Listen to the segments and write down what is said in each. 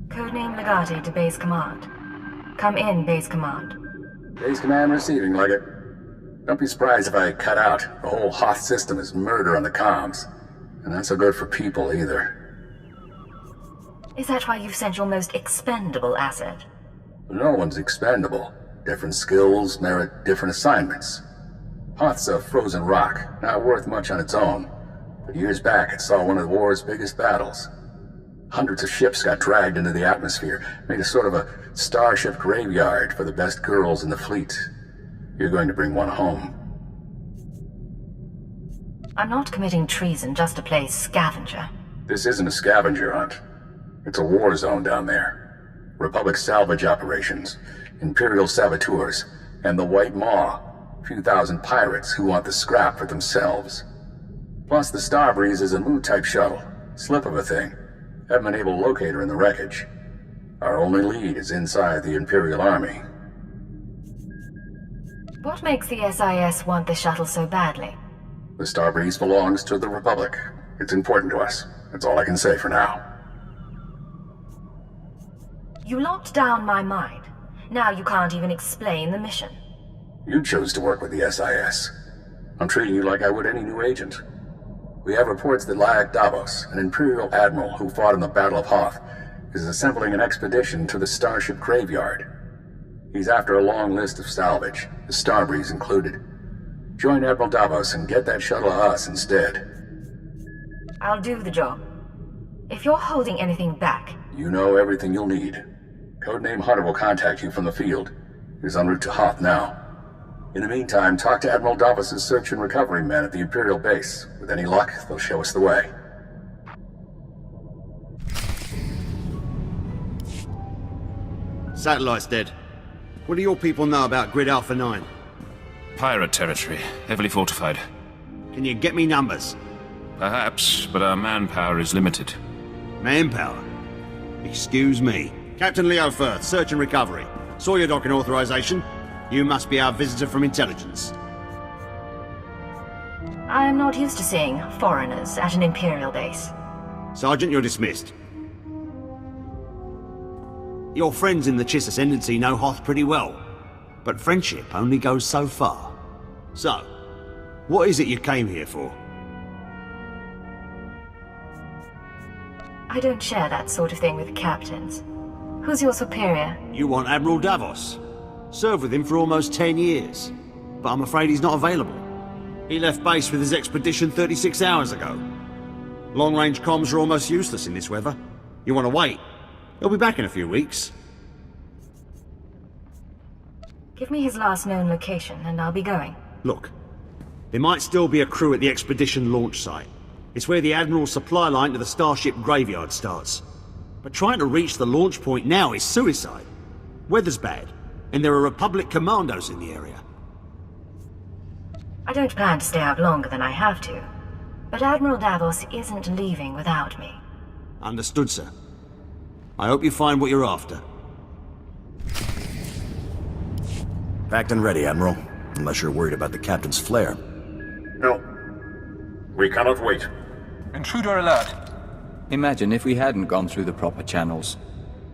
Codename Legate to Base Command. Come in, Base Command. Base Command receiving, Leggett. Don't be surprised if I cut out. The whole Hoth system is murder on the comms. And not so good for people, either. Is that why you've sent your most expendable asset? No one's expendable. Different skills merit different assignments. Hoth's a frozen rock, not worth much on its own. But years back, it saw one of the war's biggest battles. Hundreds of ships got dragged into the atmosphere, made a sort of a starship graveyard for the best girls in the fleet. You're going to bring one home. I'm not committing treason just to play scavenger. This isn't a scavenger hunt. It's a war zone down there. Republic salvage operations, Imperial saboteurs, and the White Maw, a few thousand pirates who want the scrap for themselves. Plus the Starbreeze is a Mu-type shuttle. Slip of a thing. Haven't been able to locate her in the wreckage. Our only lead is inside the Imperial Army. What makes the SIS want the shuttle so badly? The Starbreeze belongs to the Republic. It's important to us. That's all I can say for now. You locked down my mind. Now you can't even explain the mission. You chose to work with the SIS. I'm treating you like I would any new agent. We have reports that Lyak Davos, an Imperial admiral who fought in the Battle of Hoth, is assembling an expedition to the Starship Graveyard. He's after a long list of salvage, the Starbreeze included. Join Admiral Davos and get that shuttle to us instead. I'll do the job. If you're holding anything back... You know everything you'll need. Codename Hunter will contact you from the field. He's en route to Hoth now. In the meantime, talk to Admiral Davos' search and recovery men at the Imperial base. With any luck, they'll show us the way. Satellite's dead. What do your people know about Grid Alpha 9? Pirate territory, heavily fortified. Can you get me numbers? Perhaps, but our manpower is limited. Manpower? Excuse me. Captain Leo Firth, search and recovery. Saw your docking authorization. You must be our visitor from intelligence. I'm not used to seeing foreigners at an Imperial base. Sergeant, you're dismissed. Your friends in the Chiss Ascendancy know Hoth pretty well, but friendship only goes so far. So, what is it you came here for? I don't share that sort of thing with captains. Who's your superior? You want Admiral Davos. Served with him for almost 10 years. But I'm afraid he's not available. He left base with his expedition 36 hours ago. Long-range comms are almost useless in this weather. You want to wait? He'll be back in a few weeks. Give me his last known location, and I'll be going. Look, there might still be a crew at the expedition launch site. It's where the Admiral's supply line to the Starship Graveyard starts. But trying to reach the launch point now is suicide. Weather's bad, and there are Republic commandos in the area. I don't plan to stay out longer than I have to. But Admiral Davos isn't leaving without me. Understood, sir. I hope you find what you're after. Packed and ready, Admiral. Unless you're worried about the captain's flare. No. We cannot wait. Intruder alert. Imagine if we hadn't gone through the proper channels.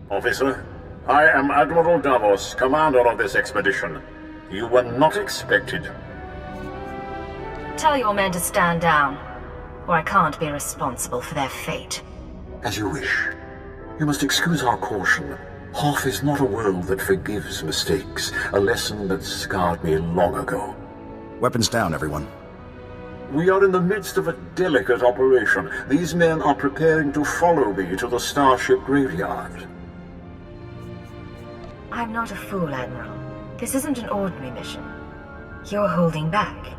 Officer, I am Admiral Davos, commander of this expedition. You were not expected. Tell your men to stand down, or I can't be responsible for their fate. As you wish. You must excuse our caution. Hoth is not a world that forgives mistakes, a lesson that scarred me long ago. Weapons down, everyone. We are in the midst of a delicate operation. These men are preparing to follow me to the Starship Graveyard. I'm not a fool, Admiral. This isn't an ordinary mission. You're holding back.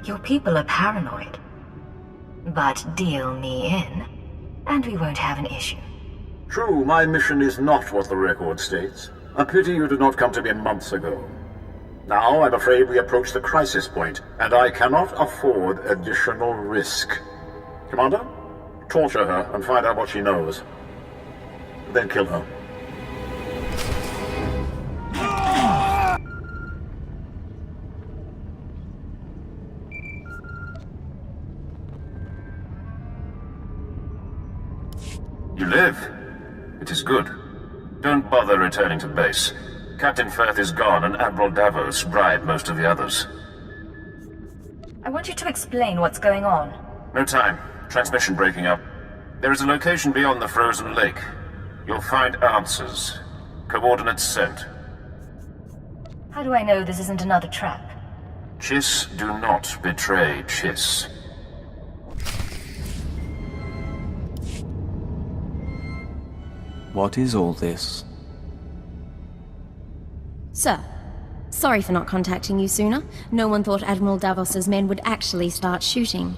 Your people are paranoid. But deal me in, and we won't have an issue. True, my mission is not what the record states. A pity you did not come to me months ago. Now, I'm afraid we approach the crisis point, and I cannot afford additional risk. Commander, torture her and find out what she knows. Then kill her. You live? It is good. Don't bother returning to base. Captain Firth is gone and Admiral Davos bribed most of the others. I want you to explain what's going on. No time. Transmission breaking up. There is a location beyond the frozen lake. You'll find answers. Coordinates sent. How do I know this isn't another trap? Chiss do not betray Chiss. What is all this? Sir, sorry for not contacting you sooner. No one thought Admiral Davos's men would actually start shooting.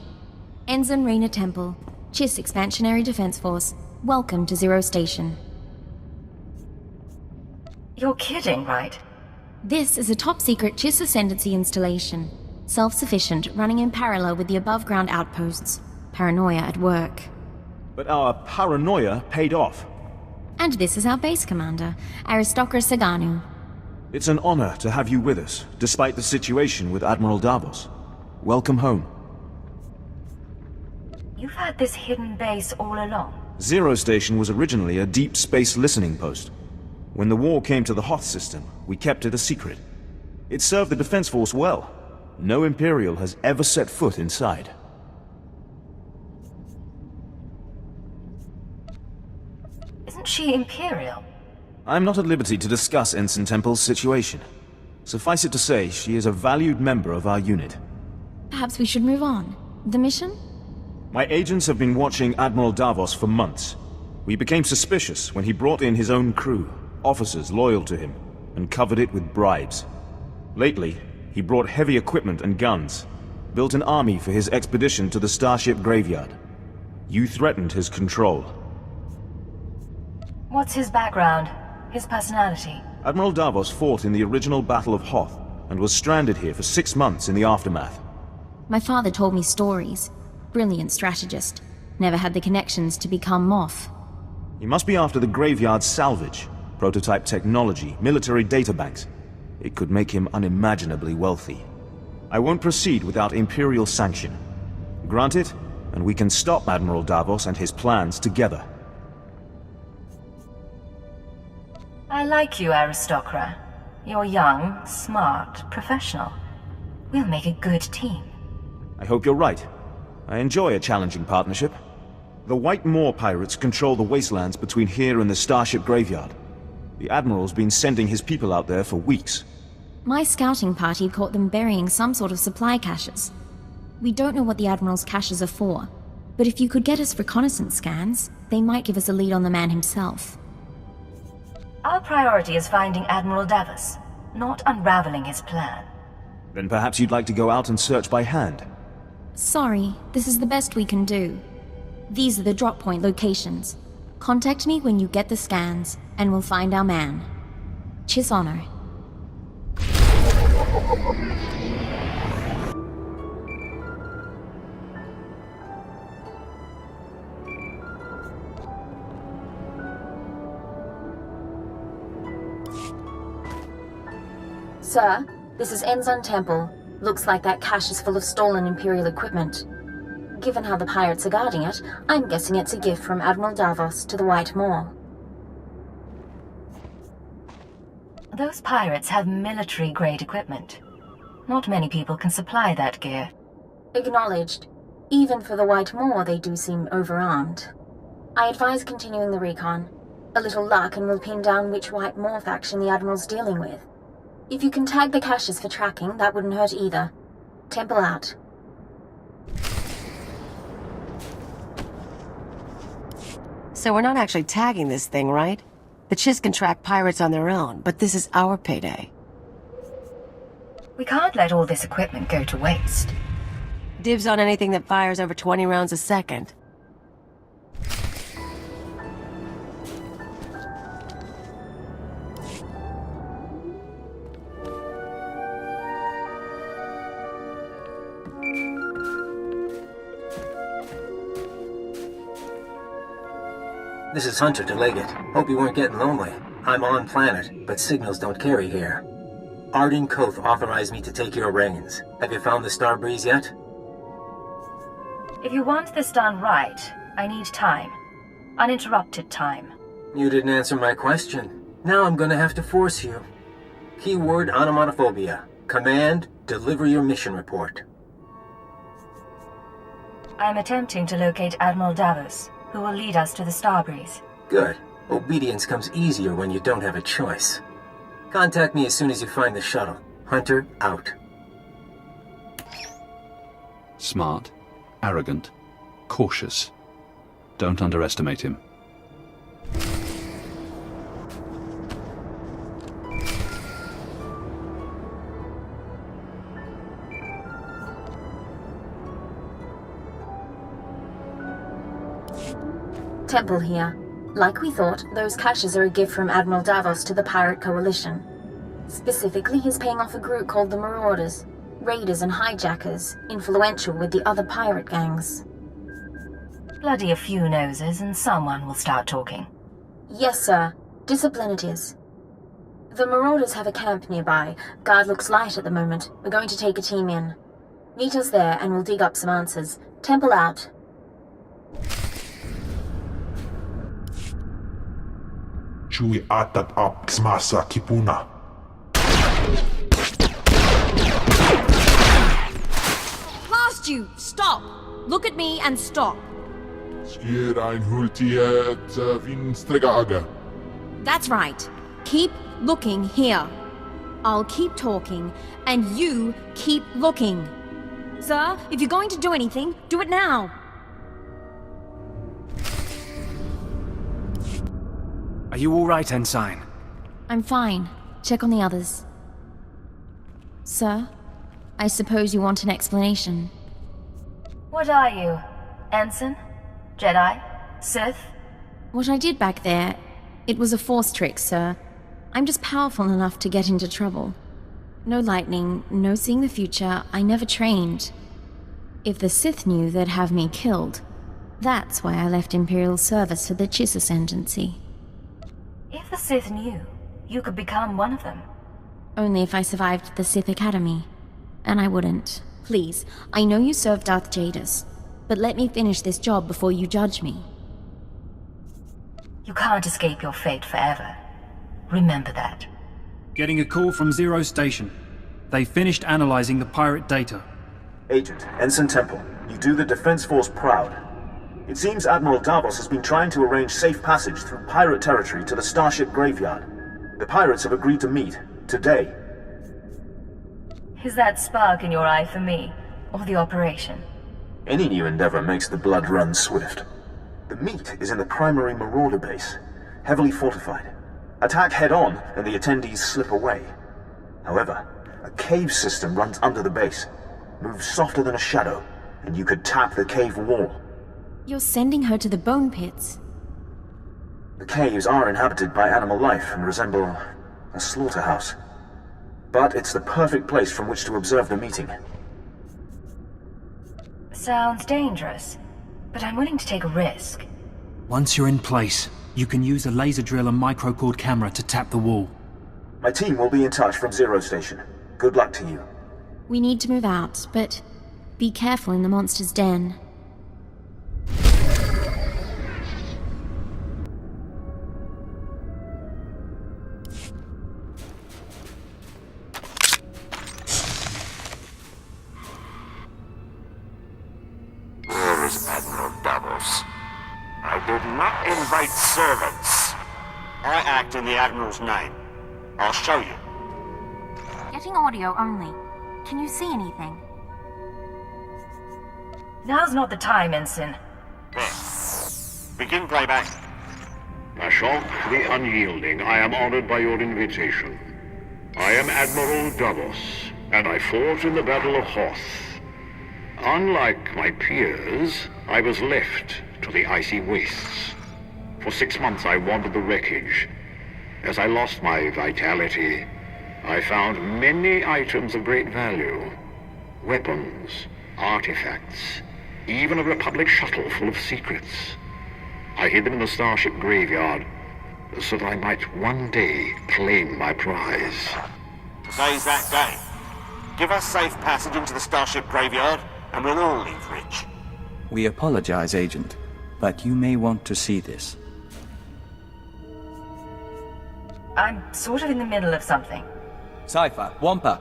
Ensign Rena Temple, Chiss Expansionary Defense Force. Welcome to Zero Station. You're kidding, right? This is a top-secret Chiss Ascendancy installation. Self-sufficient, running in parallel with the above-ground outposts. Paranoia at work. But our paranoia paid off. And this is our base commander, Aristocra Saganu. It's an honor to have you with us, despite the situation with Admiral Davos. Welcome home. You've had this hidden base all along. Zero Station was originally a deep space listening post. When the war came to the Hoth system, we kept it a secret. It served the Defense Force well. No Imperial has ever set foot inside. Isn't she Imperial? I'm not at liberty to discuss Ensign Temple's situation. Suffice it to say, she is a valued member of our unit. Perhaps we should move on. The mission? My agents have been watching Admiral Davos for months. We became suspicious when he brought in his own crew, officers loyal to him, and covered it with bribes. Lately, he brought heavy equipment and guns, built an army for his expedition to the Starship Graveyard. You threatened his control. What's his background? His personality? Admiral Davos fought in the original Battle of Hoth, and was stranded here for 6 months in the aftermath. My father told me stories. Brilliant strategist. Never had the connections to become Moth. He must be after the Graveyard's salvage, prototype technology, military databanks. It could make him unimaginably wealthy. I won't proceed without Imperial sanction. Grant it, and we can stop Admiral Davos and his plans together. I like you, Aristocra. You're young, smart, professional. We'll make a good team. I hope you're right. I enjoy a challenging partnership. The White Moor pirates control the wastelands between here and the Starship Graveyard. The Admiral's been sending his people out there for weeks. My scouting party caught them burying some sort of supply caches. We don't know what the Admiral's caches are for, but if you could get us reconnaissance scans, they might give us a lead on the man himself. Our priority is finding Admiral Davos, not unraveling his plan. Then perhaps you'd like to go out and search by hand. Sorry, this is the best we can do. These are the drop point locations. Contact me when you get the scans, and we'll find our man. Chiss Honor. Sir, this is Ensign Temple. Looks like that cache is full of stolen Imperial equipment. Given how the pirates are guarding it, I'm guessing it's a gift from Admiral Davos to the White Moor. Those pirates have military-grade equipment. Not many people can supply that gear. Acknowledged. Even for the White Moor, they do seem overarmed. I advise continuing the recon. A little luck and we'll pin down which White Moor faction the Admiral's dealing with. If you can tag the caches for tracking, that wouldn't hurt either. Temple out. So we're not actually tagging this thing, right? The Chiss can track pirates on their own, but this is our payday. We can't let all this equipment go to waste. Dibs on anything that fires over 20 rounds a second. This is Hunter to Leggett. Hope you weren't getting lonely. I'm on planet, but signals don't carry here. Arden Koth authorized me to take your reins. Have you found the Star Breeze yet? If you want this done right, I need time. Uninterrupted time. You didn't answer my question. Now I'm gonna have to force you. Keyword onomatophobia. Command, deliver your mission report. I'm attempting to locate Admiral Davos, who will lead us to the Starbreeze. Good. Obedience comes easier when you don't have a choice. Contact me as soon as you find the shuttle. Hunter, out. Smart, arrogant, cautious. Don't underestimate him. Temple here. Like we thought, those caches are a gift from Admiral Davos to the Pirate Coalition. Specifically, he's paying off a group called the Marauders. Raiders and hijackers, influential with the other pirate gangs. Bloody a few noses and someone will start talking. Yes, sir. Discipline it is. The Marauders have a camp nearby. Guard looks light at the moment. We're going to take a team in. Meet us there and we'll dig up some answers. Temple out. Chui atat up smasa kipuna. Past you! Stop! Look at me and stop. That's right. Keep looking here. I'll keep talking, and you keep looking. Sir, if you're going to do anything, do it now. Are you all right, Ensign? I'm fine. Check on the others. Sir, I suppose you want an explanation. What are you? Ensign? Jedi? Sith? What I did back there, it was a force trick, sir. I'm just powerful enough to get into trouble. No lightning, no seeing the future, I never trained. If the Sith knew, they'd have me killed. That's why I left Imperial service for the Chiss Ascendancy. If the Sith knew, you could become one of them. Only if I survived the Sith Academy. And I wouldn't. Please, I know you served Darth Jadus, but let me finish this job before you judge me. You can't escape your fate forever. Remember that. Getting a call from Zero Station. They finished analyzing the pirate data. Agent, Ensign Temple, you do the Defense Force proud. It seems Admiral Davos has been trying to arrange safe passage through pirate territory to the Starship Graveyard. The pirates have agreed to meet, today. Is that spark in your eye for me, or the operation? Any new endeavor makes the blood run swift. The meet is in the primary Marauder base, heavily fortified. Attack head-on, and the attendees slip away. However, a cave system runs under the base, moves softer than a shadow, and you could tap the cave wall. You're sending her to the bone pits. The caves are inhabited by animal life and resemble a slaughterhouse. But it's the perfect place from which to observe the meeting. Sounds dangerous, but I'm willing to take a risk. Once you're in place, you can use a laser drill and microcord camera to tap the wall. My team will be in touch from Zero Station. Good luck to you. We need to move out, but be careful in the monster's den. Where is Admiral Davos? I did not invite servants. I act in the Admiral's name. I'll show you. Getting audio only. Can you see anything? Now's not the time, Ensign. Begin playback. Ashok the Unyielding, I am honored by your invitation. I am Admiral Davos, and I fought in the Battle of Hoth. Unlike my peers, I was left to the icy wastes. For 6 months I wandered the wreckage. As I lost my vitality, I found many items of great value. Weapons, artifacts, even a Republic shuttle full of secrets. I hid them in the Starship Graveyard, so that I might one day claim my prize. Today's that day. Give us safe passage into the Starship Graveyard, and we'll all leave rich. We apologize, Agent, but you may want to see this. I'm sort of in the middle of something. Cypher, Wampa.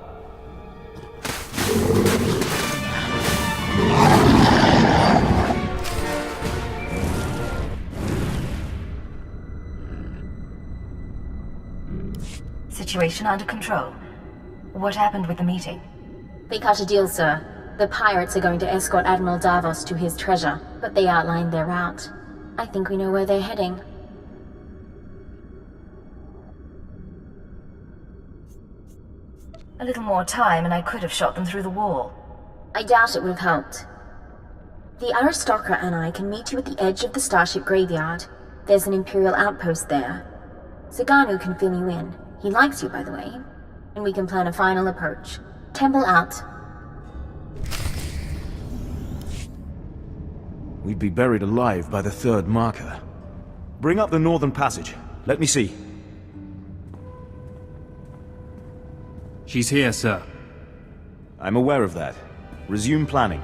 Situation under control. What happened with the meeting? They cut a deal, sir. The pirates are going to escort Admiral Davos to his treasure, but they outlined their route. I think we know where they're heading. A little more time and I could have shot them through the wall. I doubt it would have helped. The aristocrat and I can meet you at the edge of the starship graveyard. There's an Imperial outpost there. Zaganu can fill you in. He likes you, by the way. And we can plan a final approach. Temple out. We'd be buried alive by the third marker. Bring up the northern passage. Let me see. She's here, sir. I'm aware of that. Resume planning.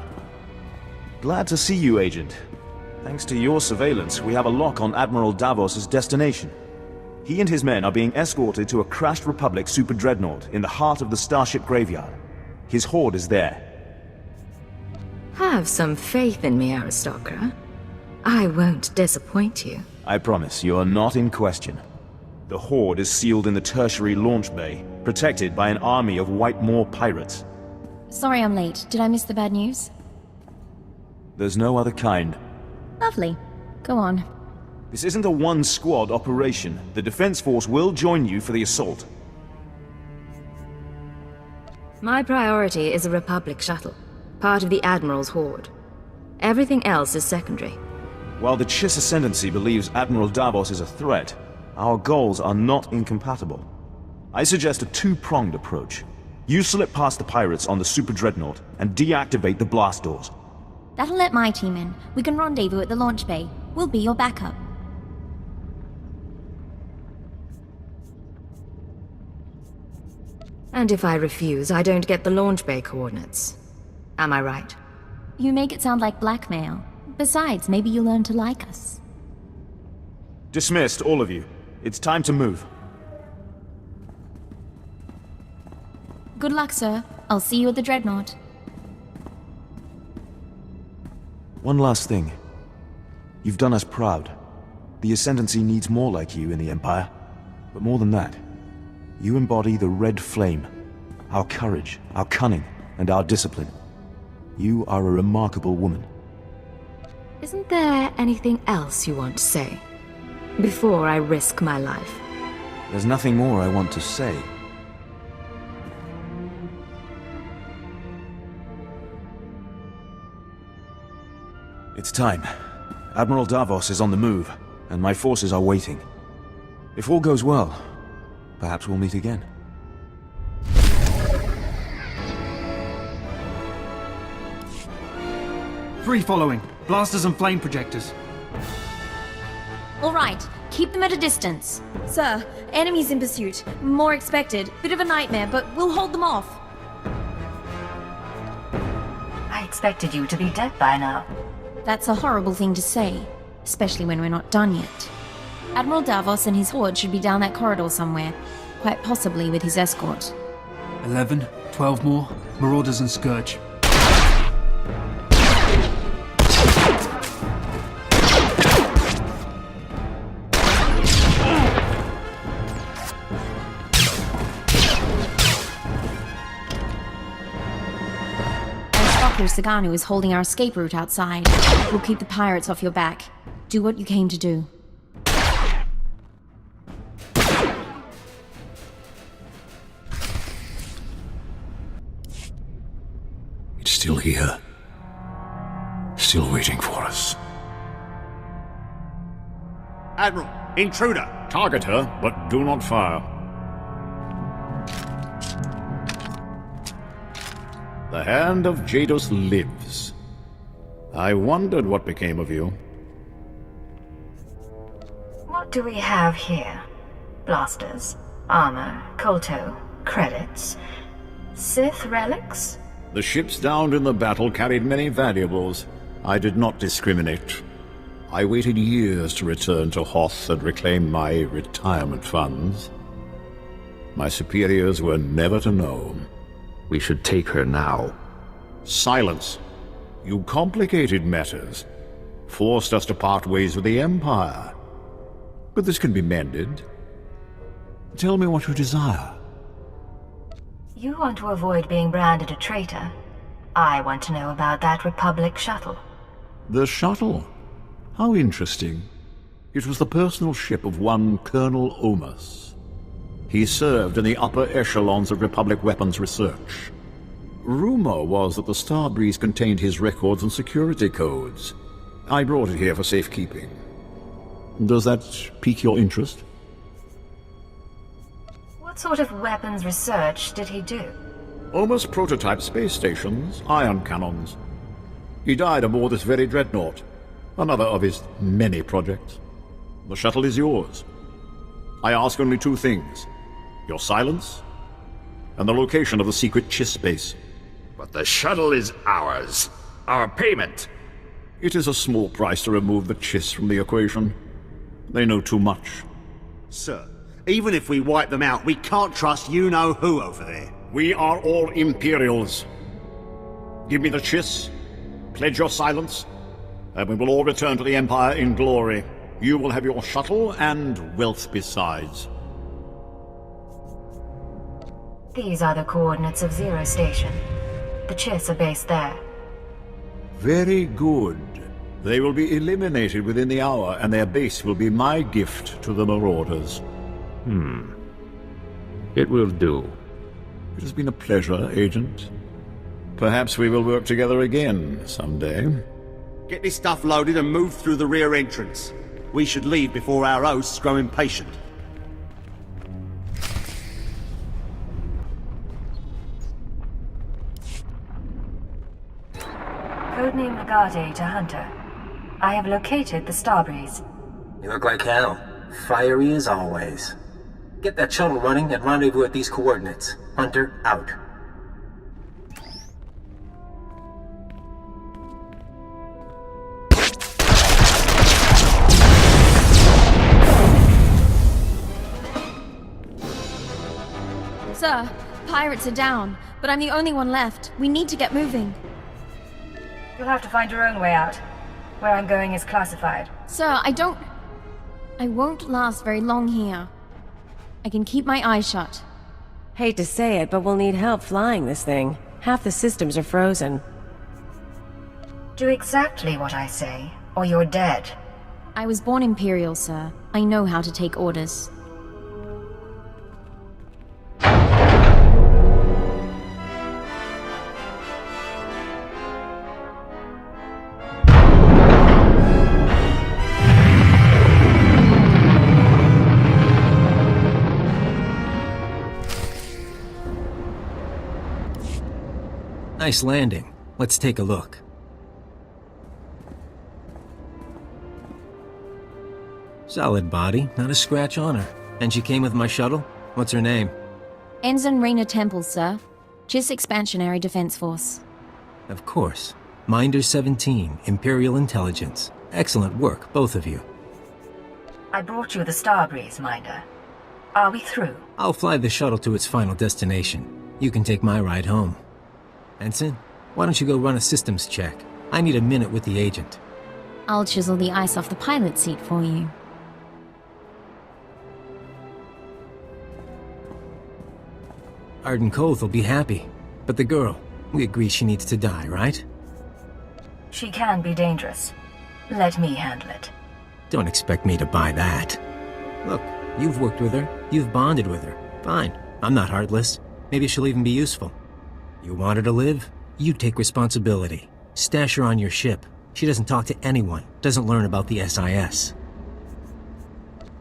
Glad to see you, Agent. Thanks to your surveillance, we have a lock on Admiral Davos's destination. He and his men are being escorted to a crashed Republic super dreadnought in the heart of the starship graveyard. His horde is there. Have some faith in me, aristocrat. I won't disappoint you. I promise, you are not in question. The horde is sealed in the tertiary launch bay, protected by an army of White Moor pirates. Sorry I'm late. Did I miss the bad news? There's no other kind. Lovely. Go on. This isn't a one-squad operation. The Defense Force will join you for the assault. My priority is a Republic shuttle, part of the Admiral's horde. Everything else is secondary. While the Chiss Ascendancy believes Admiral Davos is a threat, our goals are not incompatible. I suggest a two-pronged approach. You slip past the pirates on the super dreadnought and deactivate the blast doors. That'll let my team in. We can rendezvous at the launch bay. We'll be your backup. And if I refuse, I don't get the launch bay coordinates. Am I right? You make it sound like blackmail. Besides, maybe you'll learn to like us. Dismissed, all of you. It's time to move. Good luck, sir. I'll see you at the dreadnought. One last thing. You've done us proud. The Ascendancy needs more like you in the Empire. But more than that, you embody the Red Flame. Our courage, our cunning, and our discipline. You are a remarkable woman. Isn't there anything else you want to say? Before I risk my life. There's nothing more I want to say. It's time. Admiral Davos is on the move, and my forces are waiting. If all goes well, perhaps we'll meet again. Three following. Blasters and flame projectors. All right, keep them at a distance. Sir, enemies in pursuit. More expected. Bit of a nightmare, but we'll hold them off. I expected you to be dead by now. That's a horrible thing to say, especially when we're not done yet. Admiral Davos and his horde should be down that corridor somewhere, quite possibly with his escort. 11, 12 more. Marauders and Scourge. Zaganu is holding our escape route outside. We'll keep the pirates off your back. Do what you came to do. It's still here. Still waiting for us. Admiral, intruder! Target her, but do not fire. The hand of Jadus lives. I wondered what became of you. What do we have here? Blasters, armor, kolto, credits, Sith relics? The ships downed in the battle carried many valuables. I did not discriminate. I waited years to return to Hoth and reclaim my retirement funds. My superiors were never to know. We should take her now. Silence. You complicated matters. Forced us to part ways with the Empire. But this can be mended. Tell me what you desire. You want to avoid being branded a traitor. I want to know about that Republic shuttle. The shuttle? How interesting. It was the personal ship of one Colonel Omus. He served in the upper echelons of Republic weapons research. Rumor was that the Starbreeze contained his records and security codes. I brought it here for safekeeping. Does that pique your interest? What sort of weapons research did he do? Omus prototype space stations, ion cannons. He died aboard this very dreadnought, another of his many projects. The shuttle is yours. I ask only two things. Your silence, and the location of the secret Chiss base. But the shuttle is ours. Our payment. It is a small price to remove the Chiss from the equation. They know too much. Sir, even if we wipe them out, we can't trust you-know-who over there. We are all Imperials. Give me the Chiss, pledge your silence, and we will all return to the Empire in glory. You will have your shuttle and wealth besides. These are the coordinates of Zero Station. The Chiss are based there. Very good. They will be eliminated within the hour, and their base will be my gift to the Marauders. It will do. It has been a pleasure, Agent. Perhaps we will work together again someday. Get this stuff loaded and move through the rear entrance. We should leave before our hosts grow impatient. Codename Legate to Hunter. I have located the Starbreeze. You look like hell. Fiery as always. Get that shuttle running and rendezvous at these coordinates. Hunter, out. Sir, pirates are down, but I'm the only one left. We need to get moving. You'll have to find your own way out. Where I'm going is classified. Sir, I won't last very long here. I can keep my eyes shut. Hate to say it, but we'll need help flying this thing. Half the systems are frozen. Do exactly what I say, or you're dead. I was born Imperial, sir. I know how to take orders. Nice landing. Let's take a look. Solid body, not a scratch on her. And she came with my shuttle? What's her name? Ensign Raina Temple, sir. Chiss Expansionary Defense Force. Of course. Minder 17, Imperial Intelligence. Excellent work, both of you. I brought you the Starbreeze, Minder. Are we through? I'll fly the shuttle to its final destination. You can take my ride home. Ensign, why don't you go run a systems check? I need a minute with the agent. I'll chisel the ice off the pilot seat for you. Arden Koth will be happy. But the girl, we agree she needs to die, right? She can be dangerous. Let me handle it. Don't expect me to buy that. Look, you've worked with her. You've bonded with her. Fine. I'm not heartless. Maybe she'll even be useful. You want her to live? You take responsibility. Stash her on your ship. She doesn't talk to anyone, doesn't learn about the SIS.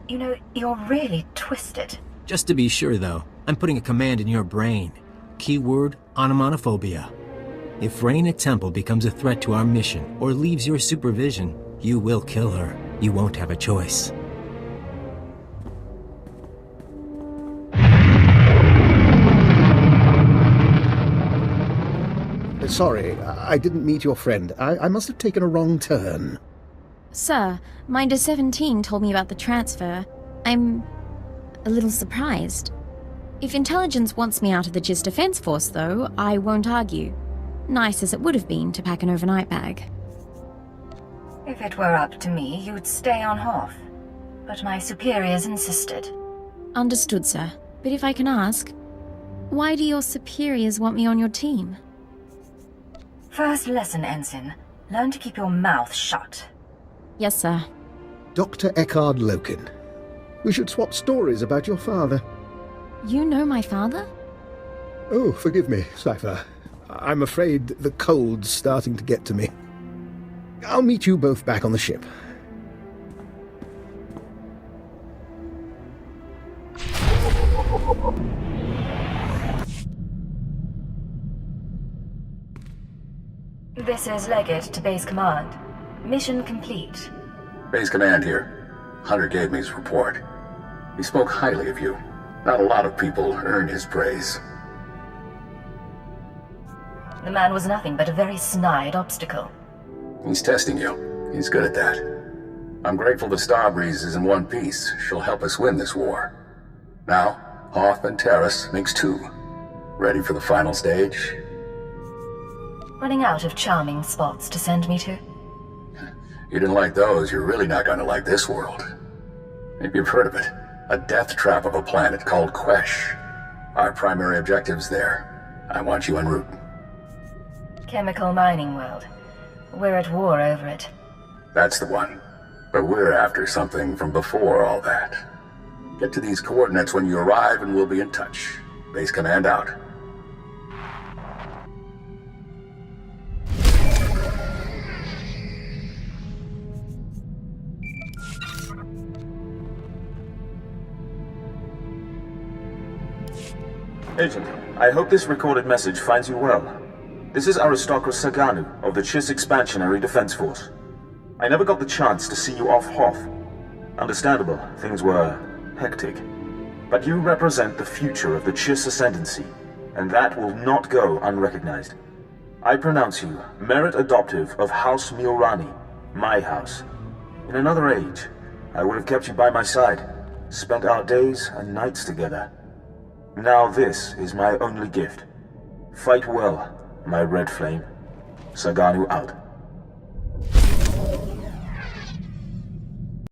You know, you're really twisted. Just to be sure, though, I'm putting a command in your brain. Keyword, onomatophobia. If Raina Temple becomes a threat to our mission or leaves your supervision, you will kill her. You won't have a choice. Sorry, I didn't meet your friend. I must have taken a wrong turn. Sir, Minder 17 told me about the transfer. I'm a little surprised. If intelligence wants me out of the Chiss Defense Force, though, I won't argue. Nice as it would have been to pack an overnight bag. If it were up to me, you'd stay on Hoth. But my superiors insisted. Understood, sir. But if I can ask, why do your superiors want me on your team? First lesson, Ensign. Learn to keep your mouth shut. Yes, sir. Dr. Eckhard Loken. We should swap stories about your father. You know my father? Oh, forgive me, Cypher. I'm afraid the cold's starting to get to me. I'll meet you both back on the ship. This is Leggett to Base Command. Mission complete. Base Command here. Hunter gave me his report. He spoke highly of you. Not a lot of people earn his praise. The man was nothing but a very snide obstacle. He's testing you. He's good at that. I'm grateful that Starbreeze is in one piece. She'll help us win this war. Now, Hoth and Terrace makes two. Ready for the final stage? Running out of charming spots to send me to? You didn't like those, you're really not going to like this world. Maybe you've heard of it. A death trap of a planet called Quesh. Our primary objective's there. I want you en route. Chemical mining world. We're at war over it. That's the one. But we're after something from before all that. Get to these coordinates when you arrive and we'll be in touch. Base Command out. Agent, I hope this recorded message finds you well. This is Aristocrat Saganu of the Chiss Expansionary Defense Force. I never got the chance to see you off Hoth. Understandable, things were hectic. But you represent the future of the Chiss Ascendancy, and that will not go unrecognized. I pronounce you merit adoptive of House Miorani, my house. In another age, I would have kept you by my side, spent our days and nights together. Now this is my only gift. Fight well, my red flame. Saganu out.